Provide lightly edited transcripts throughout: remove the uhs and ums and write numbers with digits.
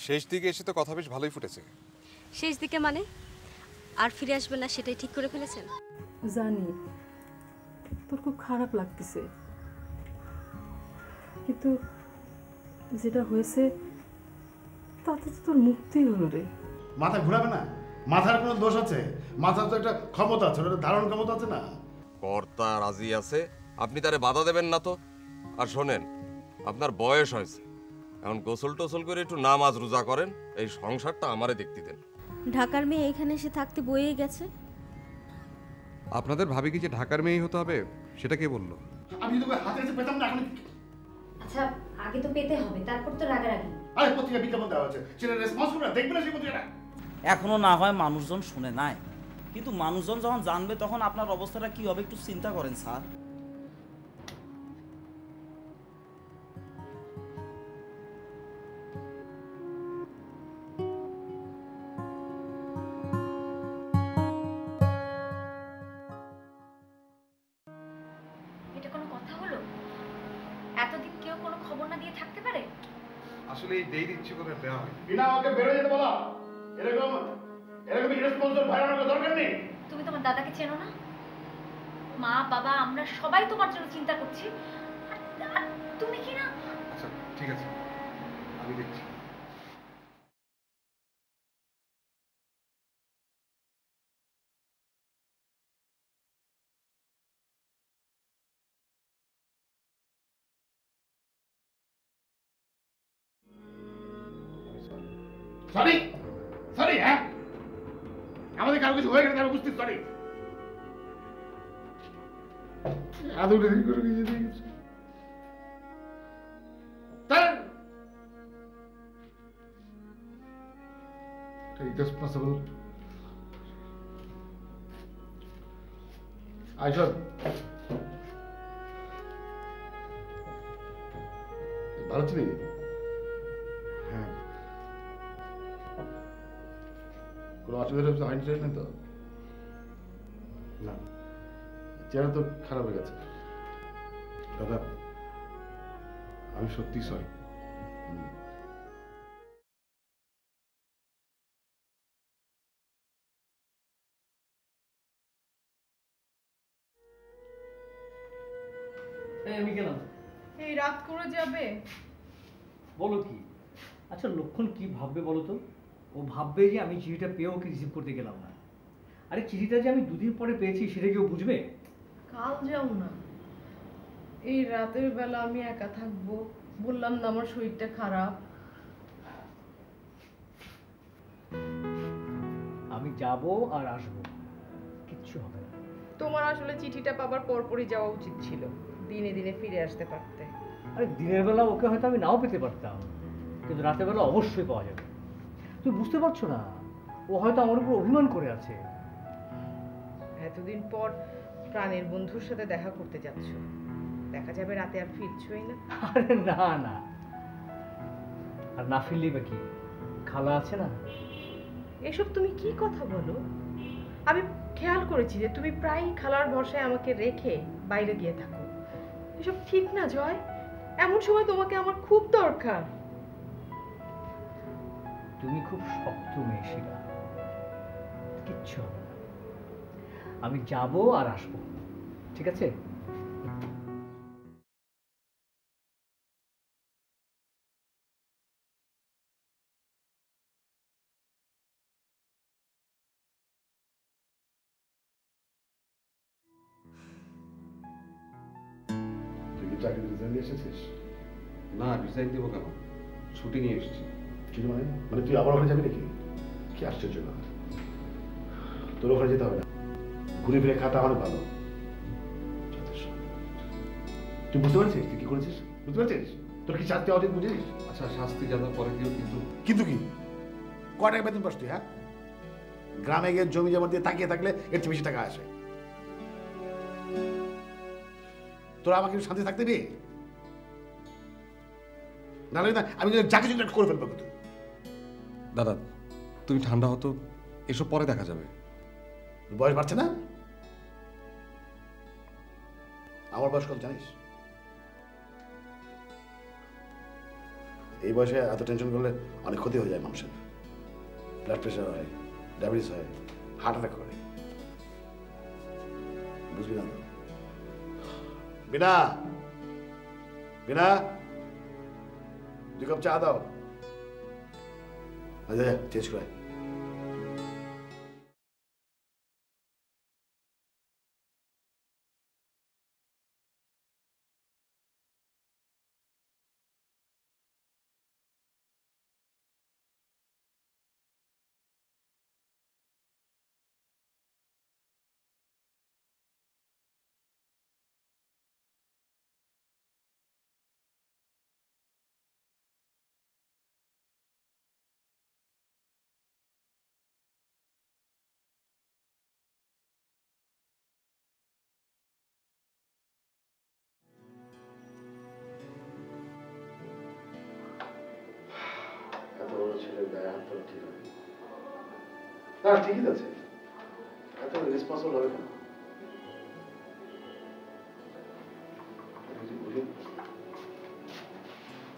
শেষ দিকে এসে তো কথা বেশ ভালোই ফুটেছে। শেষ দিকে মানে আর ফিরে আসবেন না সেটাই ঠিক করে ফেলেছেন? জানি তোর খুব খারাপ লাগতেছে, কিন্তু যেটা হয়েছে তাতে তো তোর মুক্তি হলো রে। মাথা ঘুরাবে না? মাথার কোনো দোষ আছে? মাথার তো একটা ক্ষমতা আছে, ওটা ধারণ ক্ষমতা আছে না? কর্তা রাজি আছে, আপনি তারে বাধা দেবেন না তো। আর শোনেন, আপনার বয়স হয়েছে, এখন গোসল টোসল করে একটু নামাজ রোজা করেন, এই সংসারটা আমারে দেখতে দেন। ঢাকার মেয়ে এখানে এসে থাকতে বয়েই গেছে। আপনাদের ভাবি কি যে ঢাকার মেয়েই হতে হবে সেটা কে বললো? আমি যদি ওকে হাতে এসে পেতাম না এখন। আচ্ছা আগে তো পেতে হবে, তারপর তো রাগারাগি। আরে পত্রিকা বিজ্ঞাপন দেওয়া হচ্ছে, সেটা রেসপন্স করবে না, দেখবে না সেই পত্রিকাটা? এখনো না হয় মানুষজন শুনে নাই, কিন্তু মানুষজন যখন জানবে তখন আপনার অবস্থাটা কি হবে একটু চিন্তা করেন স্যার। এটা কোনো কথা হলো? এতদিন কেউ কোনো খবর না দিয়ে থাকতে পারে? আসলে এই দেরি ইচ্ছে করে দেওয়া হয়। বিনা ওকে বেরো যেতে বলা, এরকম এরকম ইরেসপন্সিবল ভাইরানোর দরকার নেই। তুমি তোমার দাদাকে চেনো না? মা বাবা আমরা সবাই তোমার জন্য চিন্তা করছি, আর তুমি কি না? আচ্ছা ঠিক আছে, আমি দেখছি। সরি সরি, হ্যাঁ আমাদের কারো কিছু হয়ে গেলে আমি বুঝতে সরি। আদৌটা ঠিক করে গিয়ে দিয়ে গেছে। Take responsible. আইসা ভালো ছিলি? হ্যাঁ, কোনো অসুবিধা হয়নি তো? না, চেহারা তো খারাপ হয়ে গেছে। দাদা আমি সত্যি সরি। আমি গেলাম। এই রাত করে যাবে? বলো কি? আচ্ছা লক্ষণ কি ভাববে বলো তো? ও ভাববে যে আমি চিঠিটা পেয়েও ওকে রিসিভ করতে গেলাম না। আরে চিঠিটা যে আমি দুদিন পরে পেয়েছি সেটা কি ও বুঝবে? কাল যাও না, এই রাতের বেলা আমি একা থাকবো। বললাম না আমার শরীরটা খারাপ। আমি যাব আর আসবো, কিচ্ছু হবে না। তোমার আসলে চিঠিটা পাবার পরপরই যাওয়া উচিত ছিল, দিনে দিনে ফিরে আসতে পারতে। আরে দিনের বেলা ওকে হয়তো আমি নাও পেতে পারতাম, কিন্তু রাতের বেলা অবশ্যই পাওয়া যাবে। তুমি বুঝতে পারছো না, ও হয়তো আমার উপর অভিমান করে আছে। এতদিন পর প্রাণের বন্ধুর সাথে দেখা করতে যাচ্ছ, দেখা যাবে রাতে আর ফিরছই না। আরে না না, আর না ফিরলেই বা কি, খালা আছে না। এসব তুমি কি কথা বলো? আমি খেয়াল করেছি যে তুমি প্রায়ই খালার ভরসায় আমাকে রেখে বাইরে গিয়ে থাকো। এসব ঠিক না জয়, এমন সময় তোমাকে আমার খুব দরকার। তুমি খুব শক্ত মেয়ে শিলা, কিচ্ছু হবে না। আমি যাব আর আসবো, ঠিক আছে? তুই কি চাকরি রিজাইন দিয়ে এসেছিস? না, রিজাইন দেবো কেন, ছুটি নিয়ে এসেছি। ছুটি মানে? মানে তুই আবার ওখানে যাবি নাকি? কি আশ্চর্য না, তোর ওখানে যেতে হবে না, ঘুরে ফিরে খাতা অনেক ভালো। তুই বুঝতে পারছিস তুই কি করেছিস? বুঝতে পারছিস তোর কি শাস্তি অধিক বুঝিস? আচ্ছা শাস্তি যাওয়ার পরে দিও, কিন্তু কিন্তু কি কয় টাকা বেতন পাস তুই? হ্যাঁ, গ্রামে গিয়ে জমি জমা দিয়ে তাকিয়ে থাকলে এর চেয়ে বেশি টাকা আসে। তোরা আমাকে শান্তি থাকতে দিবি? নাহলে না আমি যা কিছু করে ফেলবো। তুই দাদা তুমি ঠান্ডা হতো, এসব পরে দেখা যাবে। বয়স বাড়ছে না? আমার বয়স কত জানিস? এই বয়সে এত টেনশন করলে অনেক ক্ষতি হয়ে যায় মানুষের। ব্লাড প্রেশার হয়, ডায়াবেটিস হয়, হার্ট অ্যাটাক করে। বুঝলি না তো? বিনা, বিনা, 2 কাপ চা দাও। আচ্ছা চেঞ্জ করে। এত বড় ছেলের গায়ে হাত তোলা ঠিক আছে? না ঠিকই আছে, এত রেসপন্সিবল হবে কেন?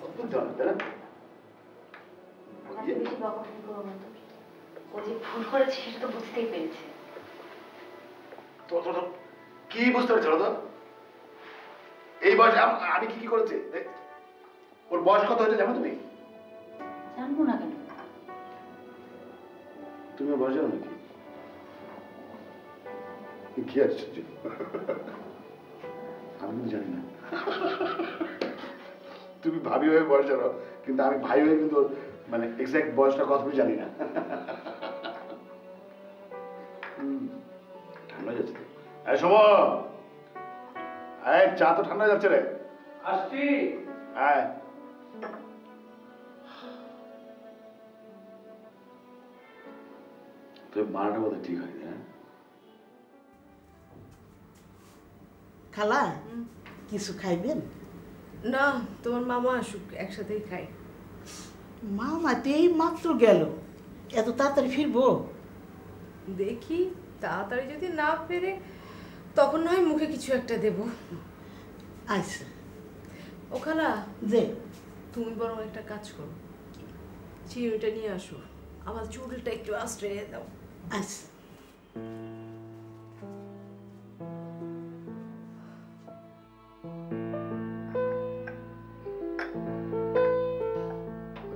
অদ্ভুত জানো তাই না? ও যে ভুল করেছে সেটা তো বুঝতেই পেরেছে। কি বুঝতে পারছো তো? এই বয়সে আমি কি কি করেছি? ওর বয়স কত হয়েছে জানো তুমি? জানবো না কেন? তুমি ওর বয়স জানো নাকি? কি আশ্চর্য, আমি কিন্তু জানি না। তুমি ভাবি হয়ে বয়স জানো, কিন্তু আমি ভাই হয়ে কিন্তু মানে এক্সাক্ট বয়সটা কত আমি জানি না। ঠান্ডা যাচ্ছে তো। এই শোনো, এই চা তো ঠান্ডা যাচ্ছে রে। আসছি। হ্যাঁ তুই মারাটা বোধহয় ঠিক হয়নি। হ্যাঁ খালা কিছু খাইবেন? না, তোমার মামা আসুক, একসাথেই খাই। মামা তো এই মাত্র গেল, এত তাড়াতাড়ি ফিরবো? দেখি, তাড়াতাড়ি যদি না ফেরে তখন নয় মুখে কিছু একটা দেব। আচ্ছা। ও খালা, যে তুমি বরং একটা কাজ করো, চিরুনিটা নিয়ে আসো, আমার চুলটা একটু আশ্রয় দাও। আচ্ছা।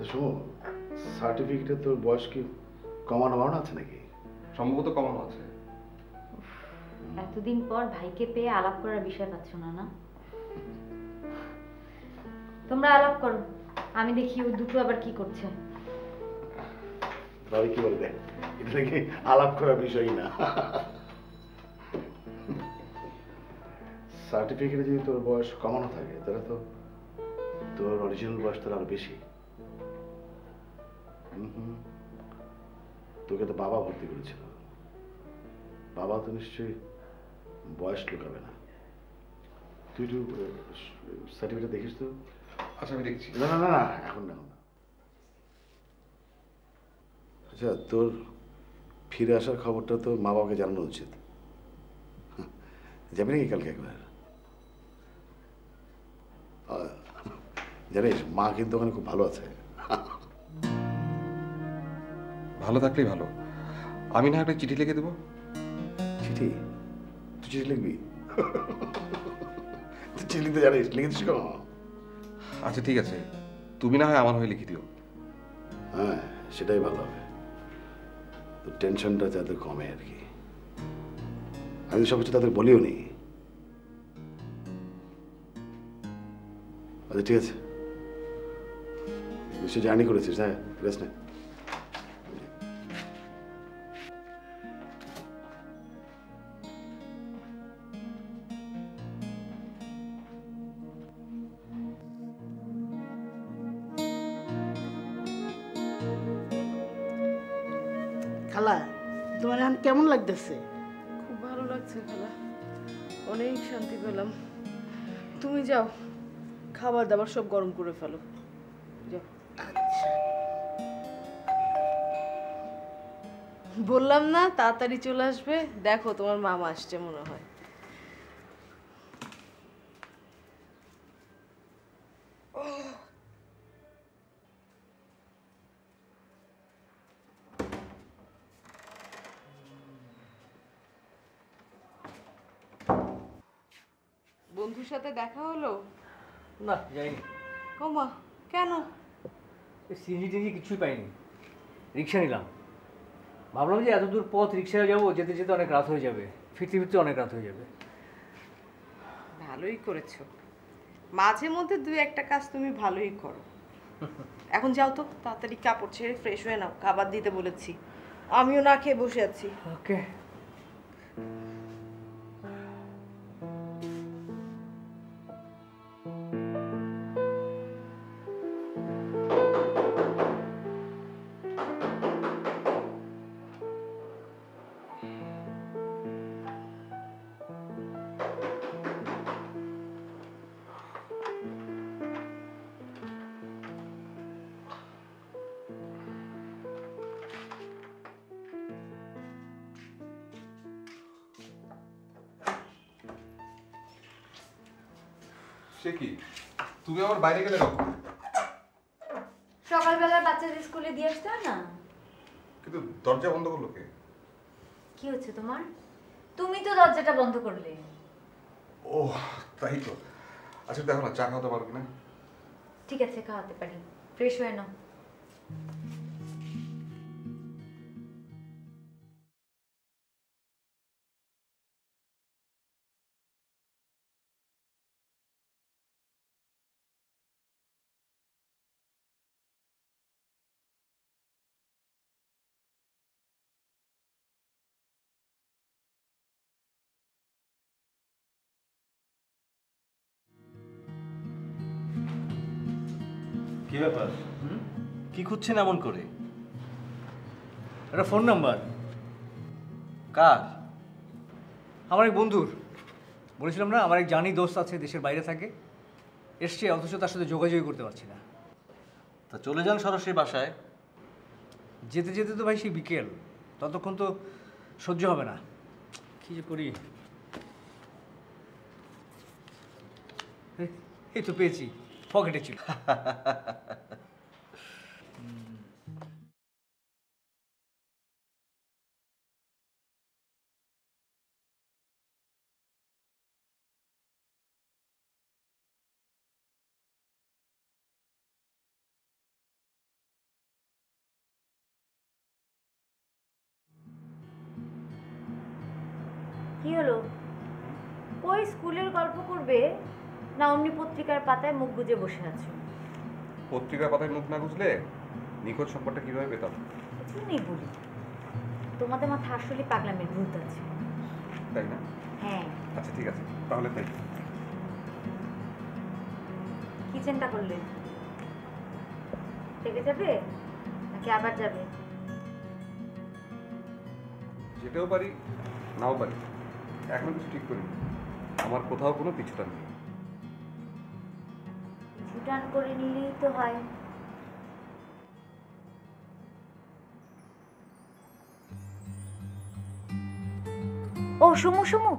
শোনো, সার্টিফিকেটে তোর বয়স কি কমানো বাড়ানো আছে নাকি? সম্ভবত কমানো আছে। এতদিন পর ভাইকে পেয়ে আলাপ করার বিষয় পাচ্ছ না, না? তোমরা আলাপ করো, আমি দেখি ও দুটো আবার কি করছে। ভাবি কি বলে দেখ, এটা নাকি আলাপ করার বিষয়ই না। সার্টিফিকেটে যদি তোর বয়স কমানো থাকে তাহলে তো তোর অরিজিনাল বয়স তোর আরো বেশি। তোকে তো বাবা ভর্তি করেছিল, বাবা তো নিশ্চয়ই বয়স লুকাবে না। তুই একটু সার্টিফিকেট দেখিস তো। আচ্ছা আমি দেখছি। না না না না, এখন না। আচ্ছা, তোর ফিরে আসার খবরটা তো মা বাবাকে জানানো উচিত। যাবি নাকি কালকে একবার? জানিস মা কিন্তু ওখানে খুব ভালো আছে। ভালো থাকলেই ভালো। আমি না একটা চিঠি লিখে দেবো। চিঠি? তুই চিঠি লিখবি? তুই চিঠি লিখতে জানিস? লিখেছিস কেন? আচ্ছা ঠিক আছে, তুমি না হয় আমার হয়ে লিখে দিও। হ্যাঁ সেটাই ভালো হবে, তো টেনশনটা যাতে কমে আর কি। আমি সব কিছু তাদের বলিও নি। আচ্ছা ঠিক আছে, নিশ্চয় জার্নি করেছিস। হ্যাঁ রেস্ট নে। খালা তোমার এখন কেমন লাগতেছে? খুব ভালো লাগছে খালা, অনেক শান্তি পেলাম। তুমি যাও, খাবার দাবার সব গরম করে ফেলো, যাও। বললাম না তাড়াতাড়ি চলে আসবে, দেখো তোমার মামা আসছে মনে হয়। বন্ধুর সাথে দেখা হলো? না যাইনি। ওমা, কেন? সিজি টিজি কিছুই পাইনি। রিক্সা নিলাম, ভাবলাম যে এত দূর পথ রিক্সায় যাবো, যেতে যেতে অনেক রাত হয়ে যাবে, ফিরতে ফিরতে অনেক রাত হয়ে যাবে। ভালোই করেছো, মাঝে মধ্যে দুই একটা কাজ তুমি ভালোই করো। এখন যাও তো, তাড়াতাড়ি কাপড় ছেড়ে ফ্রেশ হয়ে নাও, খাবার দিতে বলেছি। আমিও না খেয়ে বসে আছি। ওকে। সে কি, তুমি আমার বাইরে গেলে কখন? সকালবেলা বাচ্চাদের স্কুলে দিয়ে আসতে হয় না? কিন্তু দরজা বন্ধ করলো কে? কি হচ্ছে তোমার? তুমি তো দরজাটা বন্ধ করলে। ও তাই তো। আচ্ছা দেখো না, চা খাওয়াতে পারো কিনা? ঠিক আছে, খাওয়াতে পারি। ফ্রেশ হয়ে নাও। কি ব্যাপার? কি খুঁজছেন এমন করে? একটা ফোন নাম্বার। কার? আমার এক বন্ধুর। বলেছিলাম না, আমার এক জানি দোস্ত আছে, দেশের বাইরে থাকে, এসছে, অথচ তার সাথে যোগাযোগ করতে পারছি না। তা চলে যান সরাসরি বাসায়। যেতে যেতে তো ভাই সেই বিকেল, ততক্ষণ তো সহ্য হবে না। কি যে করি। এই তো পেয়েছি, পকেটে ছিল। কি হলো? ওই স্কুলের গল্প করবে না অমনি পত্রিকার পাতায় মুখ গুজে বসে আছো? পত্রিকার পাতায় মুখ না গুজলে নিখোঁজ সম্পর্কটা কিভাবে পেতাম? কিছু নেই বলি, তোমাদের মাথায় আসলে পাগলামের ভূত আছে। তাই না? হ্যাঁ। আচ্ছা ঠিক আছে, তাহলে তাই। কি চিন্তা করলে? থেকে যাবে নাকি আবার যাবে? যেতেও পারি, নাও পারি, এখনো কিছু ঠিক করিনি। আমার কোথাও কোনো পিছুটান নেই। ছুটান করে নিলেই তো হয়। ও সমু সমু,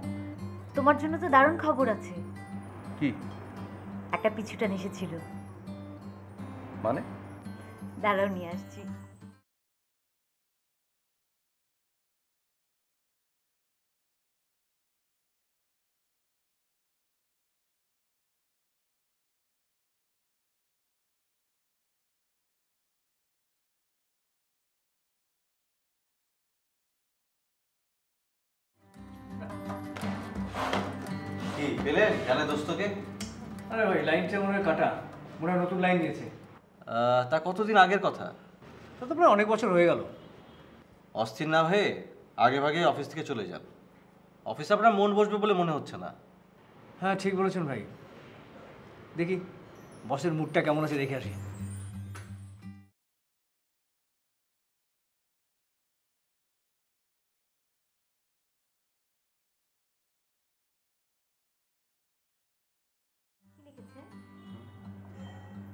তোমার জন্য তো দারুণ খবর আছে। কি? একটা পিছুটান এসেছিল। মানে? দাঁড়াও, নিয়ে আসছি। কি পেলেন জানে দোস্তকে? আরে ভাই, লাইনটা মনে হয় কাটা, মনে হয় নতুন লাইন দিয়েছে। তা কতদিন আগের কথা? তা তো প্রায় অনেক বছর হয়ে গেল। অস্থির না হয়ে আগে ভাগে অফিস থেকে চলে যান। অফিসে আপনার মন বসবে বলে মনে হচ্ছে না। হ্যাঁ ঠিক বলেছেন ভাই। দেখি বসের মুডটা কেমন আছে দেখে আসি।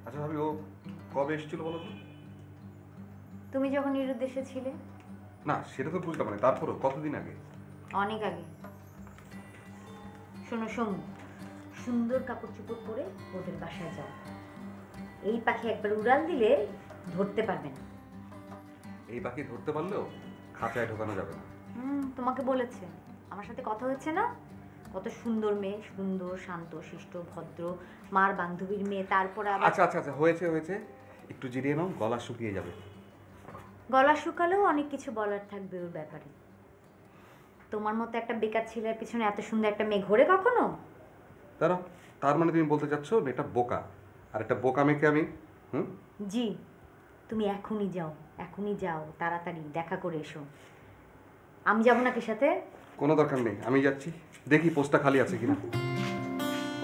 আচ্ছা ভাবি, ও কবে এসেছিল বলো তো? তুমি যখন নিরুর দেশে ছিলে। না সেটা তো বুঝলাম, মানে তারপরও কতদিন আগে? অনেক আগে। শোনো সোমু, সুন্দর কাপড় চোপড় পরে ওদের বাসায় যাও। এই পাখি একবার উড়াল দিলে ধরতে পারবে না। এই পাখি ধরতে পারলেও খাঁচায় ঢোকানো যাবে না। তোমাকে বলেছে, আমার সাথে কথা হচ্ছে না, কত সুন্দর মেয়ে, সুন্দর, শান্ত, শিষ্ট, ভদ্র, মার বান্ধবীর মেয়ে, তারপরে আবার আচ্ছা আচ্ছা আচ্ছা, হয়েছে হয়েছে, একটু জিরিয়ে নাও, গলা শুকিয়ে যাবে। গলা শুকালেও অনেক কিছু বলার থাকবে ওর ব্যাপারে। তোমার মতো একটা বেকার ছেলের পিছনে এত সুন্দর একটা মেয়ে ঘোরে কখনো? তার মানে তুমি বলতে চাচ্ছ মেয়েটা বোকা, আর একটা বোকা মেয়েকে আমি জি, তুমি এখনই যাও, তাড়াতাড়ি দেখা করে এসো। আমি যাবো নাকি সাথে? কোনো দরকার নেই, আমি যাচ্ছি, দেখি পোস্টটা খালি আছে কিনা।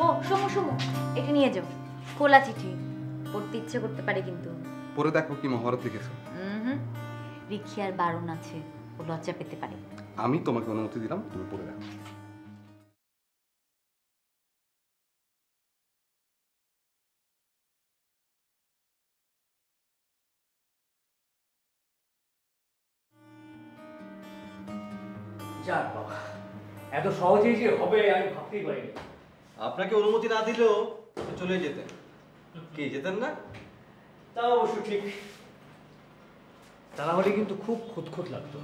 ও শোনো, এটা নিয়ে যাও, খোলা চিঠি, পড়তে ইচ্ছে করতে পারে কিন্তু। পরে দেখো কি মহরত লিখেছে। রিখিয়ার বারণ আছে, ও লজ্জা পেতে পারে। আমি তোমাকে অনুমতি দিলাম, তুমি পড়ে দেখো। যাক বাবা, এত সহজেই যে হবে আমি ভাবতেই পারিনি। আপনাকে অনুমতি না দিলেও চলে যেতেন, কি যেতেন না? তা অবশ্য ঠিক, তা না হলে কিন্তু খুব খুঁতখুত লাগতো।